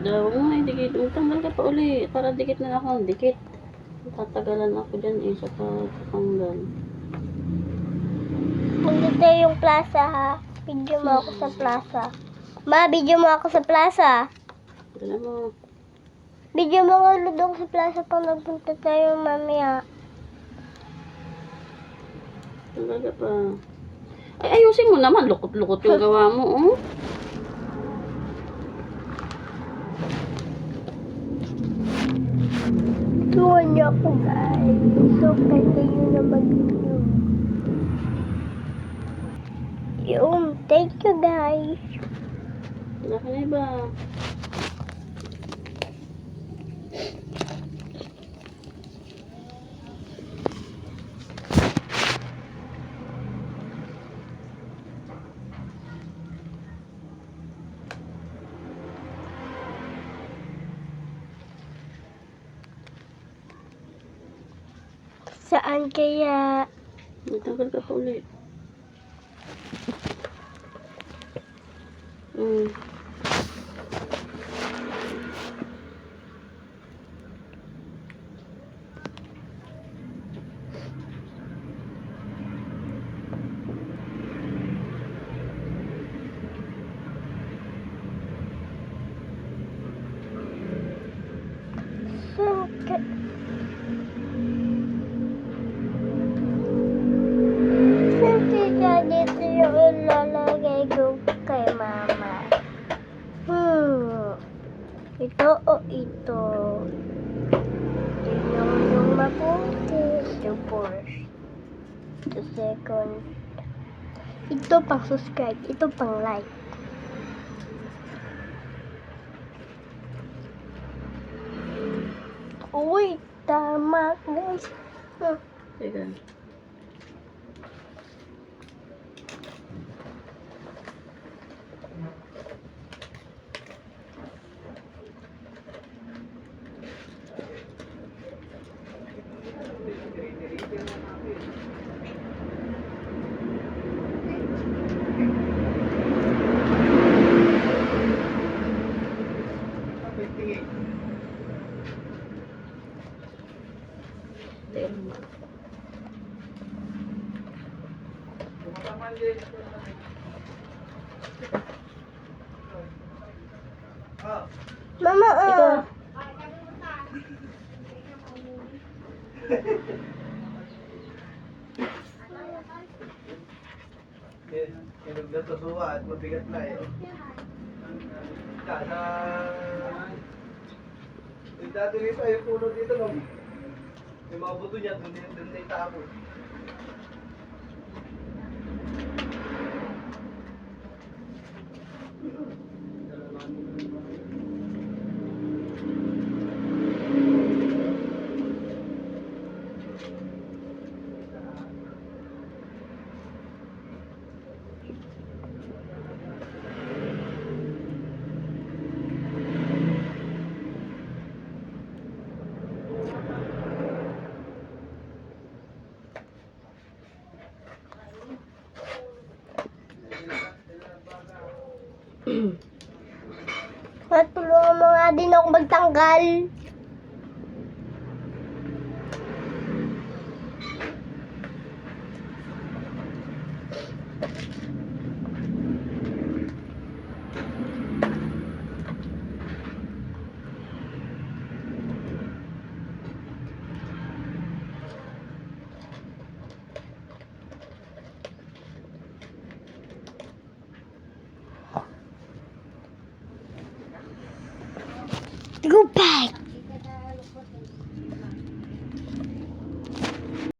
Daw nga, dikit. Magtanggal ka pa uli. Para dikit na ako. Dikit. Tatagalan ako dyan eh sa pagtanggal. Magdito yung plaza ha. Video mo ako sa plaza. Ma, video mo ako sa plaza. Dala mo. Video mo nga ludong sa plaza pag nagpunta tayo mamaya. Tanggal ka pa. Ay, ayusin mo naman. Lukot-lukot yung gawa mo, oh. Tuwan niyo ako guys. So, kaya kayo na mag-video. Thank you guys. Wala ka na iba. Saan kaya? Magtanggal ka pa ulit. Saan kaya dito yung ilalagay ko kay mama? Ito o ito? Ito yung mabuti. Ito first. Ito second. Ito pang subscribe. Ito pang like. Uy, tama guys. Teka. Mama, Ito. Kinog na sa suwa at mabigat na eh. Sana... Dati rito yung puno dito no. Yung mga buto niya, doon na itapon. Tulungan mo nga din ako magtanggal. Go back.